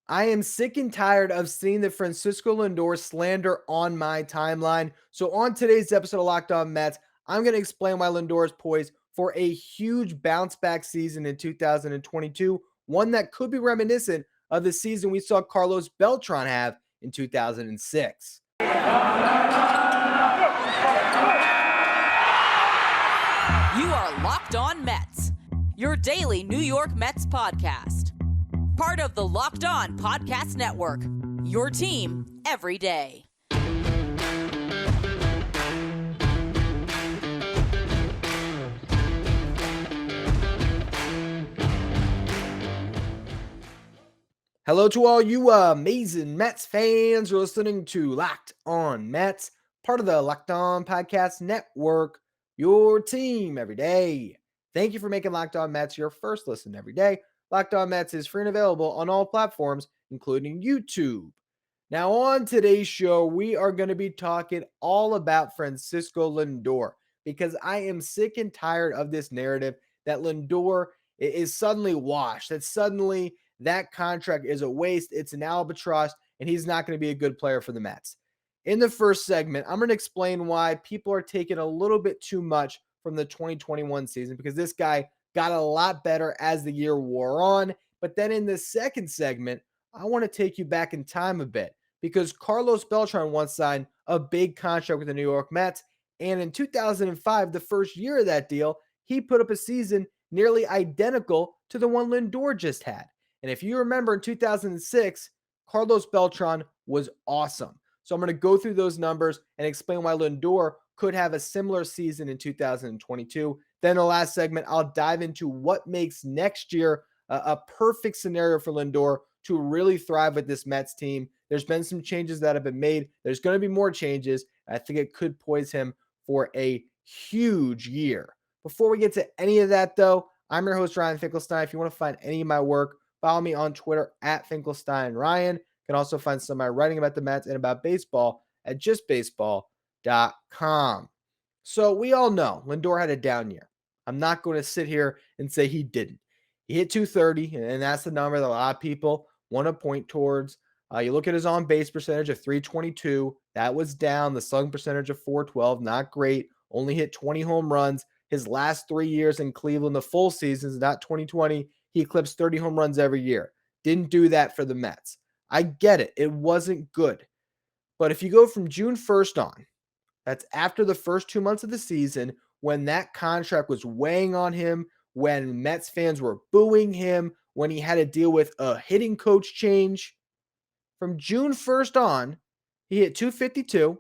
I am sick and tired of seeing the Francisco Lindor slander on my timeline. So, on today's episode of Locked On Mets, I'm going to explain why Lindor is poised for a huge bounce back season in 2022, one that could be reminiscent of the season we saw Carlos Beltran have in 2006. You are Locked On Mets, your daily New York Mets podcast. Part of the Locked On Podcast Network, your team every day. Hello to all you amazing Mets fans. You're listening to Locked On Mets, part of the Locked On Podcast Network, your team every day. Thank you for making Locked On Mets your first listen every day. Locked On Mets is free and available on all platforms, including YouTube. Now, on today's show, we are going to be talking all about Francisco Lindor because I am sick and tired of this narrative that Lindor is suddenly washed, that suddenly that contract is a waste, it's an albatross, and he's not going to be a good player for the Mets. In the first segment, I'm going to explain why people are taking a little bit too much from the 2021 season because this guy got a lot better as the year wore on. But then in the second segment, I want to take you back in time a bit because Carlos Beltran once signed a big contract with the New York Mets. And in 2005, the first year of that deal, he put up a season nearly identical to the one Lindor just had. And if you remember in 2006, Carlos Beltran was awesome. So I'm going to go through those numbers and explain why Lindor could have a similar season in 2022. Then the last segment, I'll dive into what makes next year a perfect scenario for Lindor to really thrive with this Mets team. There's been some changes that have been made. There's going to be more changes. I think it could poise him for a huge year. Before we get to any of that, though, I'm your host, Ryan Finkelstein. If you want to find any of my work, follow me on Twitter at FinkelsteinRyan. You can also find some of my writing about the Mets and about baseball at justbaseball.com. So we all know Lindor had a down year. I'm not going to sit here and say he didn't. He hit 230, and that's the number that a lot of people want to point towards. You look at his on-base percentage of 322. That was down. The slugging percentage of 412, not great. Only hit 20 home runs. His last 3 years in Cleveland, the full seasons, not 2020, he eclipsed 30 home runs every year. Didn't do that for the Mets. I get it. It wasn't good. But if you go from June 1st on, that's after the first 2 months of the season, when that contract was weighing on him, when Mets fans were booing him, when he had to deal with a hitting coach change. From June 1st on, he hit 252,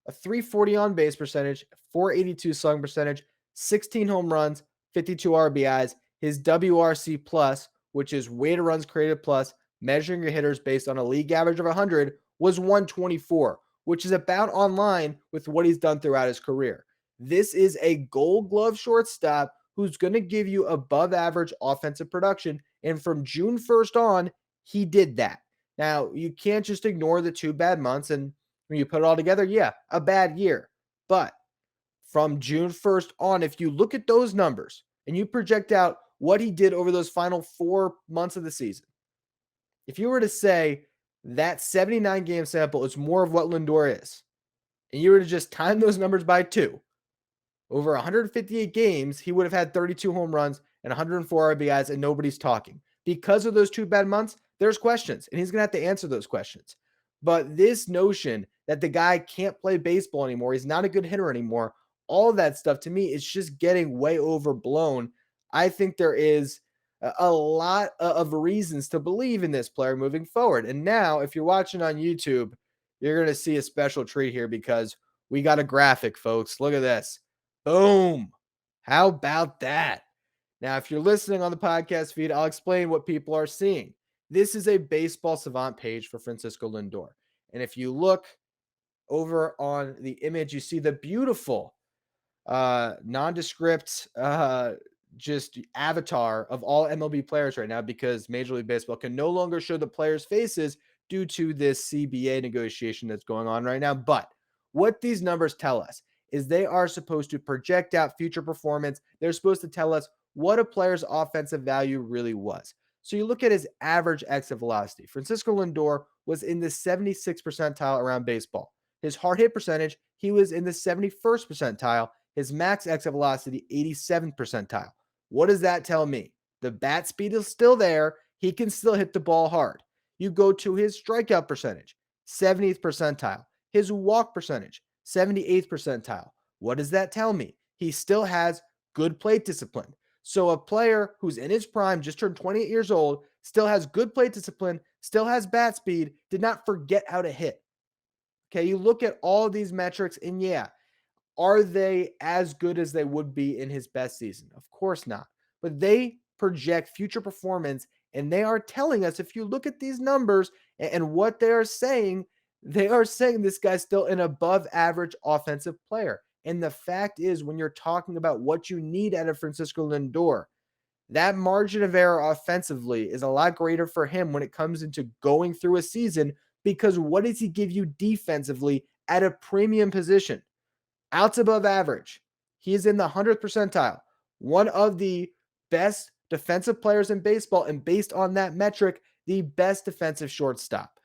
a 340 on base percentage, 482 slugging percentage, 16 home runs, 52 RBIs. His WRC plus, which is weighted runs created plus, measuring your hitters based on a league average of 100, was 124, which is about on line with what he's done throughout his career. This is a Gold Glove shortstop who's going to give you above average offensive production. And from June 1st on, he did that. Now, you can't just ignore the 2 bad months. And when you put it all together, yeah, a bad year. But from June 1st on, if you look at those numbers and you project out what he did over those final 4 months of the season, if you were to say that 79 game sample is more of what Lindor is, and you were to just time those numbers by 2, over 158 games, he would have had 32 home runs and 104 RBIs, and nobody's talking. Because of those 2 bad months, there's questions, and he's going to have to answer those questions. But this notion that the guy can't play baseball anymore, he's not a good hitter anymore, all of that stuff, to me, is just getting way overblown. I think there is a lot of reasons to believe in this player moving forward. And now, if you're watching on YouTube, you're going to see a special treat here because we got a graphic, folks. Look at this. Boom. How about that? Now, if you're listening on the podcast feed, I'll explain what people are seeing. This is a Baseball Savant page for Francisco Lindor. And if you look over on the image, you see the beautiful nondescript just avatar of all MLB players right now because Major League Baseball can no longer show the players' faces due to this CBA negotiation that's going on right now. But what these numbers tell us is they are supposed to project out future performance. They're supposed to tell us what a player's offensive value really was. So you look at his average exit velocity. Francisco Lindor was in the 76th percentile around baseball. His hard hit percentage, he was in the 71st percentile. His max exit velocity, 87th percentile. What does that tell me? The bat speed is still there. He can still hit the ball hard. You go to his strikeout percentage, 70th percentile. His walk percentage, 78th percentile. What does that tell me? He still has good plate discipline. So a player who's in his prime, just turned 28 years old, still has good plate discipline, still has bat speed, did not forget how to hit. Okay, you look at all of these metrics, and yeah, are they as good as they would be in his best season? Of course not. But they project future performance, and they are telling us, if you look at these numbers and what they are saying this guy's still an above average offensive player. And the fact is, when you're talking about what you need out of Francisco Lindor, that margin of error offensively is a lot greater for him when it comes into going through a season, because what does he give you defensively at a premium position? Outs above average. He is in the 100th percentile, one of the best defensive players in baseball, and based on that metric, the best defensive shortstop.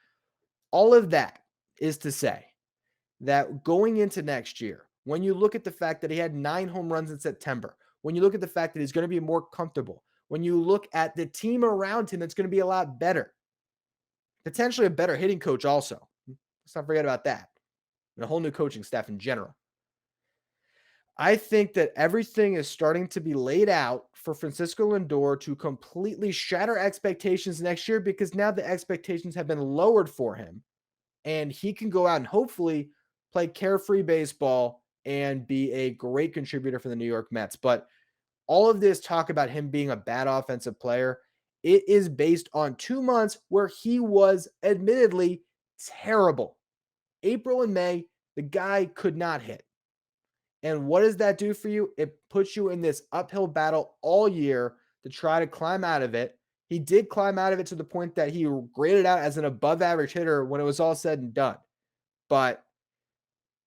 All of that is to say that going into next year, when you look at the fact that he had 9 home runs in September, when you look at the fact that he's going to be more comfortable, when you look at the team around him that's going to be a lot better, potentially a better hitting coach also. Let's not forget about that. And a whole new coaching staff in general. I think that everything is starting to be laid out for Francisco Lindor to completely shatter expectations next year, because now the expectations have been lowered for him, and he can go out and hopefully play carefree baseball and be a great contributor for the New York Mets. But all of this talk about him being a bad offensive player, it is based on 2 months where he was admittedly terrible. April and May, the guy could not hit. And what does that do for you? It puts you in this uphill battle all year to try to climb out of it. He did climb out of it to the point that he graded out as an above average hitter when it was all said and done. But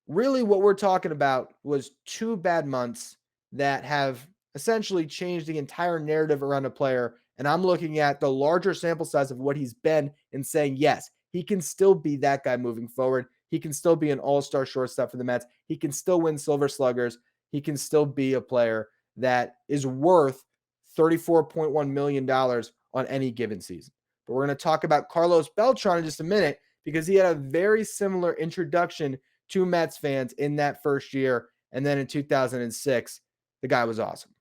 really, what we're talking about was 2 bad months that have essentially changed the entire narrative around a player. And I'm looking at the larger sample size of what he's been and saying, yes, he can still be that guy moving forward. He can still be an all-star shortstop for the Mets. He can still win Silver Sluggers. He can still be a player that is worth $34.1 million on any given season. But we're going to talk about Carlos Beltran in just a minute, because he had a very similar introduction to Mets fans in that first year. And then in 2006, the guy was awesome.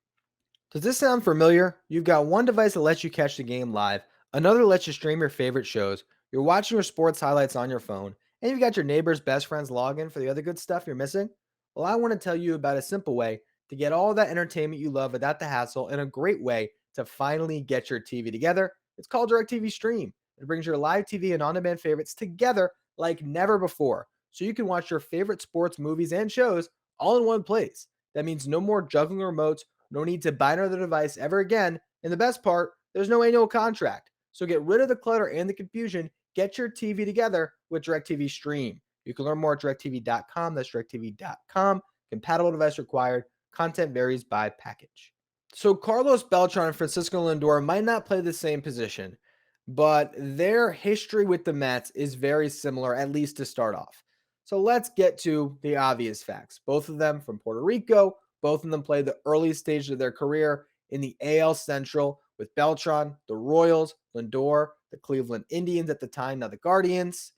Does this sound familiar? You've got one device that lets you catch the game live, another lets you stream your favorite shows, you're watching your sports highlights on your phone, and you've got your neighbor's best friend's login for the other good stuff you're missing. Well, I want to tell you about a simple way to get all that entertainment you love without the hassle, and a great way to finally get your TV together. It's called DirecTV Stream. It brings your live TV and on-demand favorites together like never before, so you can watch your favorite sports, movies, and shows all in one place. That means no more juggling remotes, no need to buy another device ever again. And the best part, there's no annual contract. So get rid of the clutter and the confusion. Get your TV together with DirecTV Stream. You can learn more at directv.com. That's directv.com. Compatible device required. Content varies by package. So Carlos Beltran and Francisco Lindor might not play the same position, but their history with the Mets is very similar, at least to start off. So let's get to the obvious facts. Both of them from Puerto Rico. Both of them played the early stages of their career in the AL Central, with Beltran, the Royals, Lindor, the Cleveland Indians at the time, now the Guardians.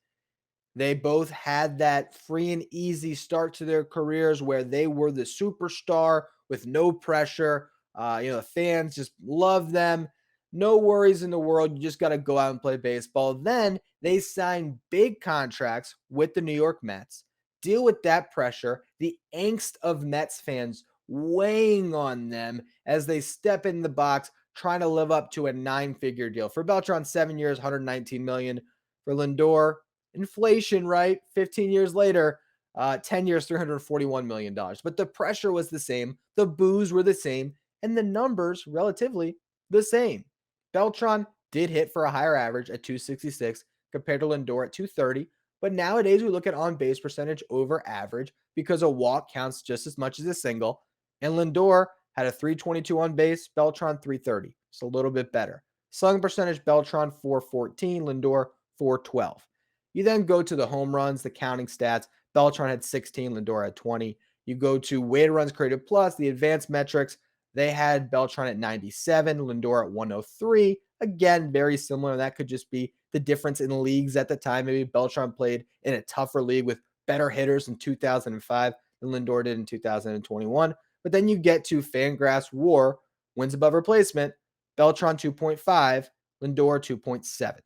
They both had that free and easy start to their careers where they were the superstar with no pressure. The fans just love them. No worries in the world. You just got to go out and play baseball. Then they signed big contracts with the New York Mets, deal with that pressure, the angst of Mets fans weighing on them as they step in the box trying to live up to a 9-figure deal. For Beltran, 7 years, $119 million. For Lindor, inflation, right? 15 years later, 10 years, $341 million. But the pressure was the same. The boos were the same. And the numbers, relatively, the same. Beltran did hit for a higher average at 266 compared to Lindor at 230. But nowadays, we look at on-base percentage over average because a walk counts just as much as a single. And Lindor had a 322 on base, Beltran 330. It's a little bit better. Slugging percentage, Beltran 414, Lindor 412. You then go to the home runs, the counting stats. Beltran had 16, Lindor had 20. You go to weighted runs created plus, the advanced metrics. They had Beltran at 97, Lindor at 103. Again, very similar. That could just be the difference in leagues at the time. Maybe Beltran played in a tougher league with better hitters in 2005 than Lindor did in 2021. But then you get to Fangraphs WAR, wins above replacement, Beltran 2.5, Lindor 2.7.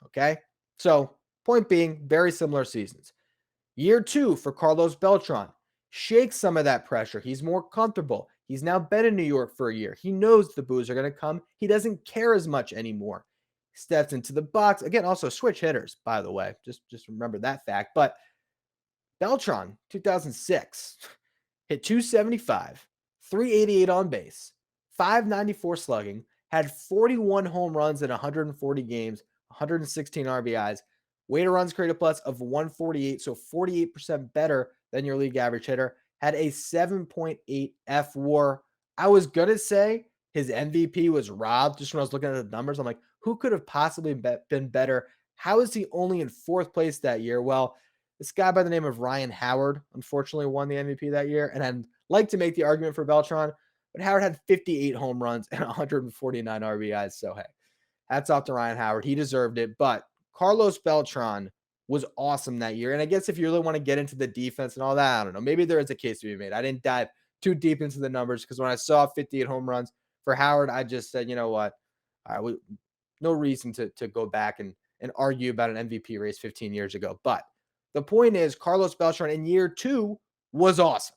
Okay? So, point being, very similar seasons. Year 2 for Carlos Beltran shakes some of that pressure. He's more comfortable. He's now been in New York for a year. He knows the boos are going to come. He doesn't care as much anymore. Steps into the box. Again, also switch hitters, by the way. Just remember that fact. But Beltran, 2006, hit 275, 388 on base, 594 slugging, had 41 home runs in 140 games, 116 RBIs, weighted runs created plus of 148, so 48% better than your league average hitter, had a 7.8 F WAR. I was going to say his MVP was robbed just when I was looking at the numbers. I'm like, who could have possibly been better? How is he only in fourth place that year? Well, this guy by the name of Ryan Howard, unfortunately, won the MVP that year. And I'd like to make the argument for Beltran, but Howard had 58 home runs and 149 RBIs. So, hey, hats off to Ryan Howard. He deserved it. But Carlos Beltran was awesome that year. And I guess if you really want to get into the defense and all that, I don't know. Maybe there is a case to be made. I didn't dive too deep into the numbers because when I saw 58 home runs for Howard, I just said, you know what? No reason to go back and argue about an MVP race 15 years ago. But the point is, Carlos Beltran in year 2 was awesome.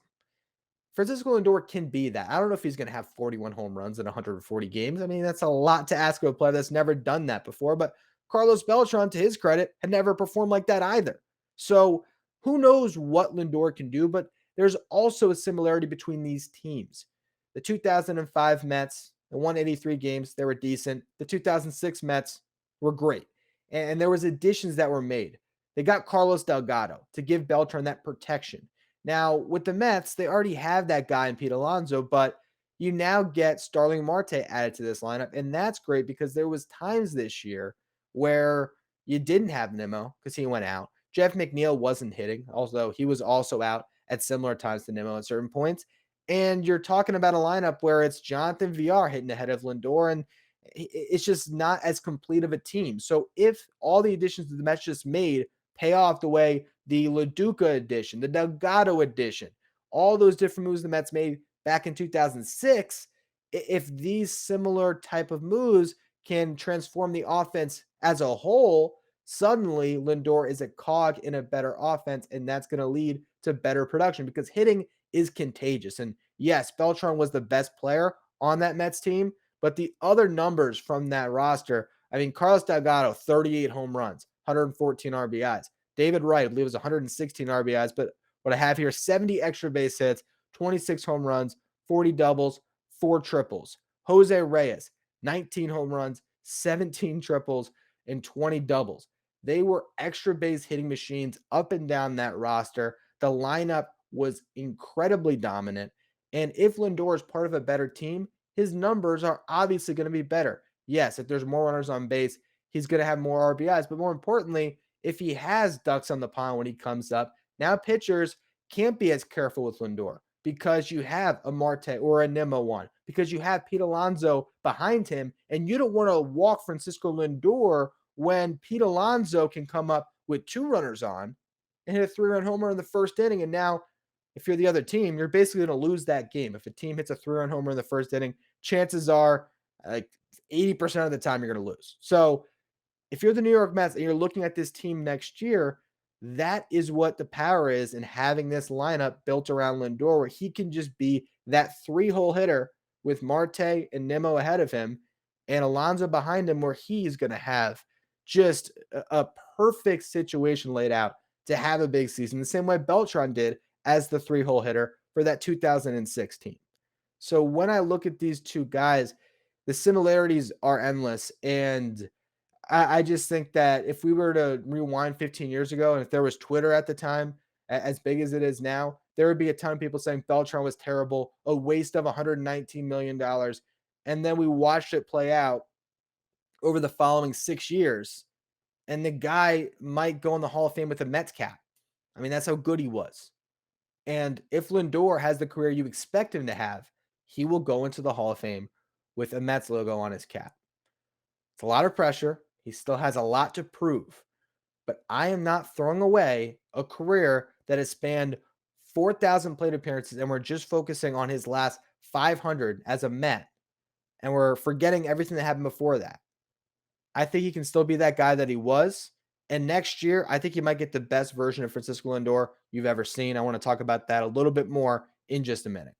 Francisco Lindor can be that. I don't know if he's going to have 41 home runs in 140 games. I mean, that's a lot to ask of a player that's never done that before. But Carlos Beltran, to his credit, had never performed like that either. So who knows what Lindor can do, but there's also a similarity between these teams. The 2005 Mets, the 183 games, they were decent. The 2006 Mets were great. And there was additions that were made. They got Carlos Delgado to give Beltran that protection. Now, with the Mets, they already have that guy in Pete Alonso, but you now get Starling Marte added to this lineup, and that's great because there was times this year where you didn't have Nimmo because he went out. Jeff McNeil wasn't hitting, although he was also out at similar times to Nimmo at certain points. And you're talking about a lineup where it's Jonathan VR hitting ahead of Lindor, and it's just not as complete of a team. So if all the additions that the Mets just made pay off the way the LaDuca edition, the Delgado edition, all those different moves the Mets made back in 2006, if these similar type of moves can transform the offense as a whole, suddenly Lindor is a cog in a better offense, and that's going to lead to better production because hitting is contagious. And yes, Beltran was the best player on that Mets team, but the other numbers from that roster, I mean, Carlos Delgado, 38 home runs, 114 RBIs. David Wright, I believe, was 116 RBIs, but what I have here, 70 extra base hits, 26 home runs, 40 doubles, 4 triples. Jose Reyes, 19 home runs, 17 triples, and 20 doubles. They were extra base hitting machines up and down that roster. The lineup was incredibly dominant. And if Lindor is part of a better team, his numbers are obviously going to be better. Yes, if there's more runners on base, he's going to have more RBIs. But more importantly, if he has ducks on the pond when he comes up, now pitchers can't be as careful with Lindor because you have a Marte or a Nimmo one, because you have Pete Alonso behind him, and you don't want to walk Francisco Lindor when Pete Alonso can come up with 2 runners on and hit a 3-run homer in the first inning. And now, if you're the other team, you're basically going to lose that game. If a team hits a 3-run homer in the first inning, chances are like 80% of the time you're going to lose. So if you're the New York Mets and you're looking at this team next year, that is what the power is in having this lineup built around Lindor, where he can just be that 3-hole hitter with Marte and Nimmo ahead of him and Alonso behind him, where he's going to have just a perfect situation laid out to have a big season, the same way Beltran did as the 3-hole hitter for that 2016. So when I look at these two guys, the similarities are endless. And I just think that if we were to rewind 15 years ago, and if there was Twitter at the time, as big as it is now, there would be a ton of people saying Beltran was terrible, a waste of $119 million. And then we watched it play out. over the following 6 years, and the guy might go in the Hall of Fame with a Mets cap. I mean, that's how good he was. And if Lindor has the career you expect him to have, he will go into the Hall of Fame with a Mets logo on his cap. It's a lot of pressure. He still has a lot to prove, but I am not throwing away a career that has spanned 4,000 plate appearances, and we're just focusing on his last 500 as a Met, and we're forgetting everything that happened before that. I think he can still be that guy that he was. And next year, I think he might get the best version of Francisco Lindor you've ever seen. I want to talk about that a little bit more in just a minute.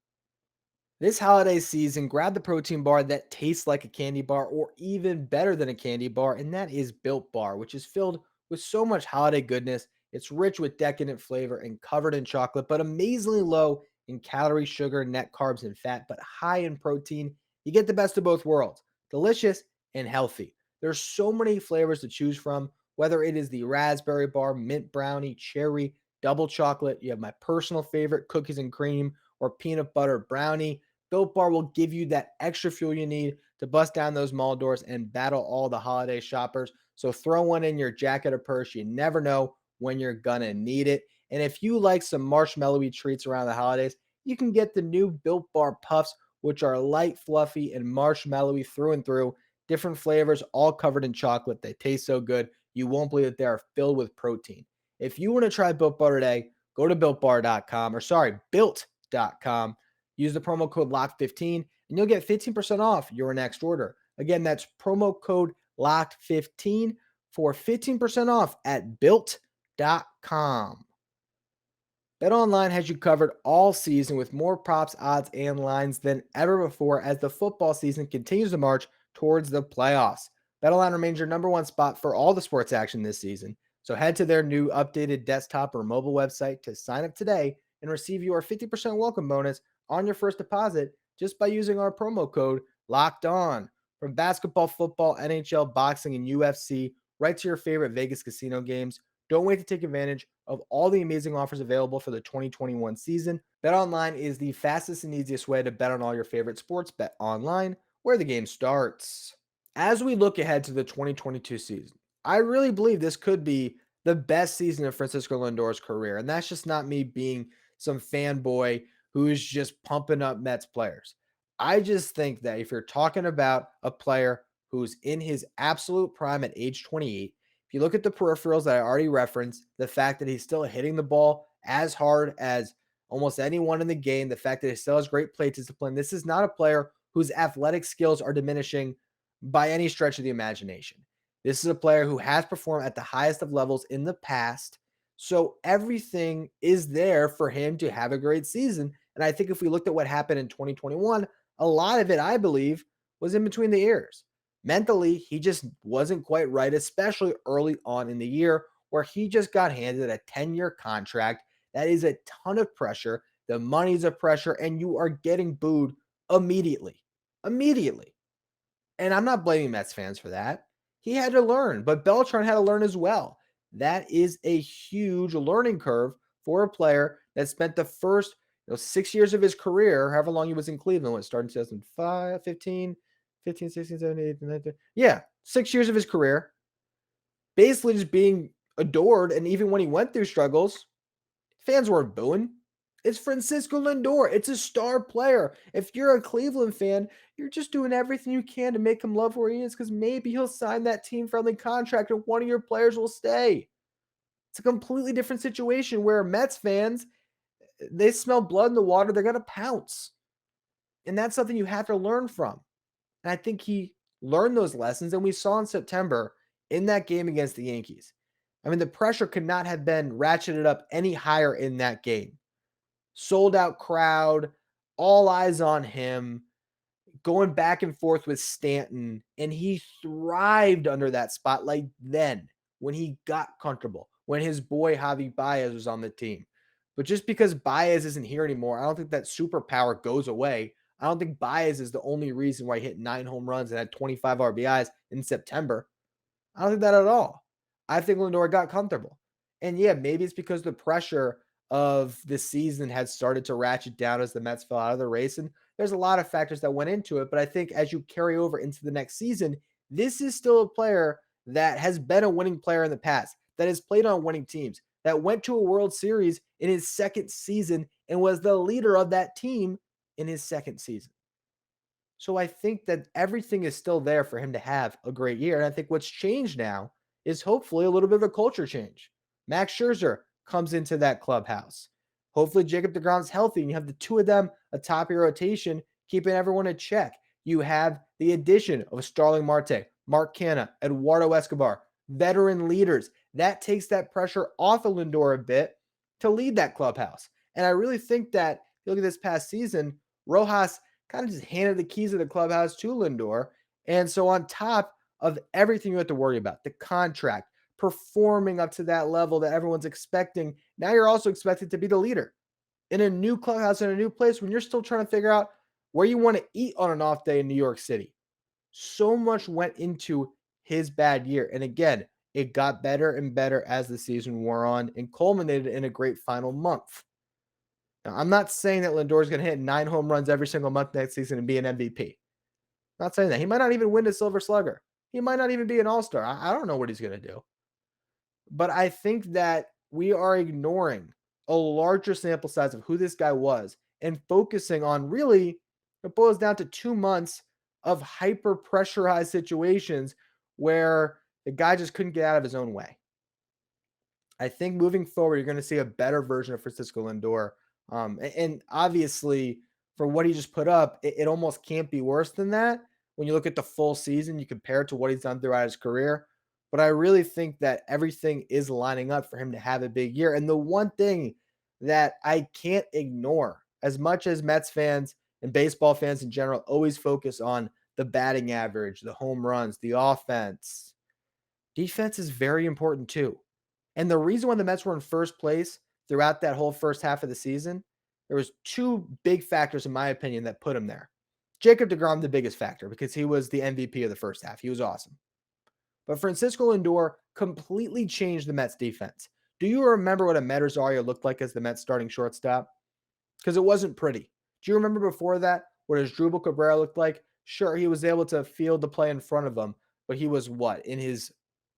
This holiday season, grab the protein bar that tastes like a candy bar or even better than a candy bar, and that is Built Bar, which is filled with so much holiday goodness. It's rich with decadent flavor and covered in chocolate, but amazingly low in calories, sugar, net carbs, and fat, but high in protein. You get the best of both worlds, delicious and healthy. There's so many flavors to choose from, whether it is the raspberry bar, mint brownie, cherry, double chocolate. You have my personal favorite, cookies and cream, or peanut butter brownie. Built Bar will give you that extra fuel you need to bust down those mall doors and battle all the holiday shoppers. So throw one in your jacket or purse. You never know when you're gonna need it. And if you like some marshmallowy treats around the holidays, you can get the new Built Bar Puffs, which are light, fluffy, and marshmallowy through and through. Different flavors, all covered in chocolate. They taste so good. You won't believe that they are filled with protein. If you want to try Built Bar today, go to builtbar.com, or sorry, built.com. Use the promo code LOCK15 and you'll get 15% off your next order. Again, that's promo code LOCK15 for 15% off at built.com. BetOnline has you covered all season with more props, odds, and lines than ever before as the football season continues to march towards the playoffs. BetOnline remains your number one spot for all the sports action this season. So head to their new updated desktop or mobile website to sign up today and receive your 50% welcome bonus on your first deposit just by using our promo code Locked On. From basketball, football, NHL, boxing, and UFC, right to your favorite Vegas casino games, don't wait to take advantage of all the amazing offers available for the 2021 season. BetOnline is the fastest and easiest way to bet on all your favorite sports. Bet online, where the game starts. As we look ahead to the 2022 season, I really believe this could be the best season of Francisco Lindor's career. And that's just not me being some fanboy who is just pumping up Mets players. I just think that if you're talking about a player who's in his absolute prime at age 28, if you look at the peripherals that I already referenced, the fact that he's still hitting the ball as hard as almost anyone in the game, the fact that he still has great plate discipline, this is not a player whose athletic skills are diminishing by any stretch of the imagination. This is a player who has performed at the highest of levels in the past. So everything is there for him to have a great season. And I think if we looked at what happened in 2021, a lot of it, I believe, was in between the ears. Mentally, he just wasn't quite right, especially early on in the year where he just got handed a 10-year contract. That is a ton of pressure. The money's a pressure, and you are getting booed immediately. Immediately. And I'm not blaming Mets fans for that. He had to learn, but Beltran had to learn as well. That is a huge learning curve for a player that spent the first 6 years of his career, however long he was in Cleveland, when it started in 2005, 15, 16, 17, 18, 19. Yeah, 6 years of his career, basically just being adored. And even when he went through struggles, fans weren't booing. It's Francisco Lindor. It's a star player. If you're a Cleveland fan, you're just doing everything you can to make him love where he is because maybe he'll sign that team-friendly contract and one of your players will stay. It's a completely different situation where Mets fans, they smell blood in the water, they're going to pounce. And that's something you have to learn from. And I think he learned those lessons, and we saw in September in that game against the Yankees. I mean, the pressure could not have been ratcheted up any higher in that game. Sold out crowd, all eyes on him, going back and forth with Stanton, and he thrived under that spotlight then when he got comfortable, when his boy Javi Baez was on the team. But just because Baez isn't here anymore, I don't think that superpower goes away. I don't think Baez is the only reason why he hit 9 home runs and had 25 RBIs in September. I don't think that at all. I think Lindor got comfortable. And yeah, maybe it's because the pressure of the season had started to ratchet down as the Mets fell out of the race. And there's a lot of factors that went into it. But I think as you carry over into the next season, This is still a player that has been a winning player in the past, that has played on winning teams, that went to a World Series in his second season and was the leader of that team in his second season. So I think that everything is still there for him to have a great year. And I think what's changed now is hopefully a little bit of a culture change. Max Scherzer comes into that clubhouse. Hopefully Jacob deGrom's healthy and you have the two of them atop your rotation, keeping everyone in check. You have the addition of Starling Marte, Mark Canha, Eduardo Escobar, veteran leaders. That takes that pressure off of Lindor a bit to lead that clubhouse. And I really think that if you look at this past season, Rojas kind of just handed the keys of the clubhouse to Lindor. And so on top of everything you have to worry about, the contract, performing up to that level that everyone's expecting, now you're also expected to be the leader in a new clubhouse, in a new place when you're still trying to figure out where you want to eat on an off day in New York City. So much went into his bad year. And again, it got better and better as the season wore on and culminated in a great final month. Now, I'm not saying that Lindor is going to hit 9 home runs every single month next season and be an MVP. Not saying that. He might not even win the Silver Slugger. He might not even be an all-star. I don't know what he's going to do. But I think that we are ignoring a larger sample size of who this guy was and focusing on really, it boils down to 2 months of hyper pressurized situations where the guy just couldn't get out of his own way. I think moving forward, you're going to see a better version of Francisco Lindor. And obviously, for what he just put up, it almost can't be worse than that. When you look at the full season, you compare it to what he's done throughout his career. But I really think that everything is lining up for him to have a big year. And the one thing that I can't ignore, as much as Mets fans and baseball fans in general always focus on the batting average, the home runs, the offense, defense is very important too. And the reason why the Mets were in first place throughout that whole first half of the season, there was two big factors, in my opinion, that put him there. Jacob deGrom, the biggest factor, because he was the MVP of the first half. He was awesome. But Francisco Lindor completely changed the Mets defense. Do you remember what Amed Rosario looked like as the Mets starting shortstop? Because it wasn't pretty. Do you remember before that what Asdrubal Cabrera looked like? Sure, he was able to field the play in front of him, but he was what? In his,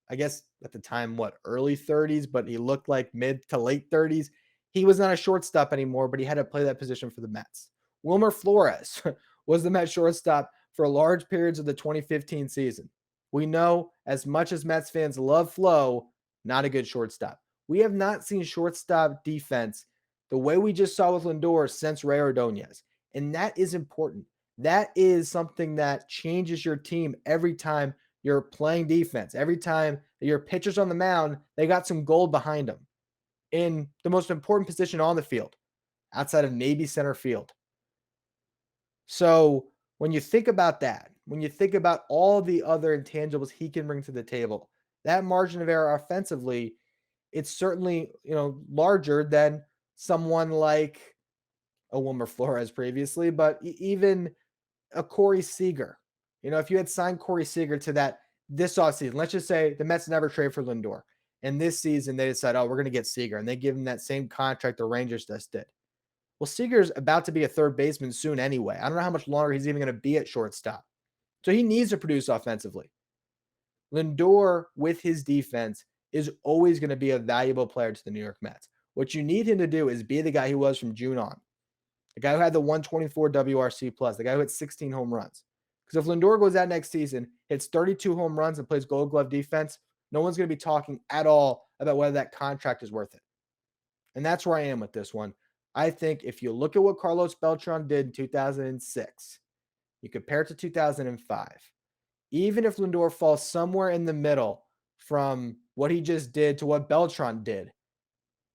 I guess at the time, early 30s, but he looked like mid to late 30s. He was not a shortstop anymore, but he had to play that position for the Mets. Wilmer Flores was the Mets shortstop for large periods of the 2015 season. We know, as much as Mets fans love Flo, not a good shortstop. We have not seen shortstop defense the way we just saw with Lindor since Ray Ordonez. And that is important. That is something that changes your team every time you're playing defense. Every time that your pitcher's on the mound, they got some gold behind them in the most important position on the field, outside of maybe center field. So when you think about that, when you think about all the other intangibles he can bring to the table, that margin of error offensively, it's certainly, larger than someone like a Wilmer Flores previously, but even a Corey Seager. If you had signed Corey Seager to that this offseason, let's just say the Mets never trade for Lindor. And this season they decide, we're going to get Seager. And they give him that same contract the Rangers just did. Well, Seager's about to be a third baseman soon anyway. I don't know how much longer he's even going to be at shortstop. So he needs to produce offensively. Lindor, with his defense, is always going to be a valuable player to the New York Mets. What you need him to do is be the guy he was from June on. The guy who had the 124 WRC plus, the guy who hit 16 home runs. Because if Lindor goes out next season, hits 32 home runs and plays Gold Glove defense, no one's going to be talking at all about whether that contract is worth it. And that's where I am with this one. I think if you look at what Carlos Beltran did in 2006, you compare it to 2005, even if Lindor falls somewhere in the middle from what he just did to what Beltran did,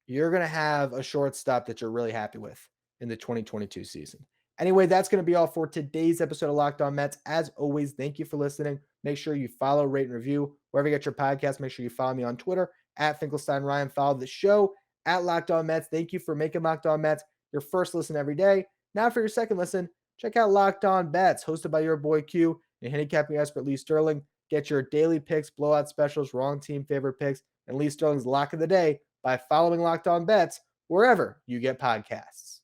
you're going to have a shortstop that you're really happy with in the 2022 season. Anyway, that's going to be all for today's episode of Locked On Mets. As always, thank you for listening. Make sure you follow, rate, and review wherever you get your podcast. Make sure you follow me on Twitter at Finkelstein Ryan. Follow the show at Locked On Mets. Thank you for making Locked On Mets your first listen every day. Now for your second listen, check out Locked On Bets, hosted by your boy Q and handicapping expert Lee Sterling. Get your daily picks, blowout specials, wrong team favorite picks, and Lee Sterling's lock of the day by following Locked On Bets wherever you get podcasts.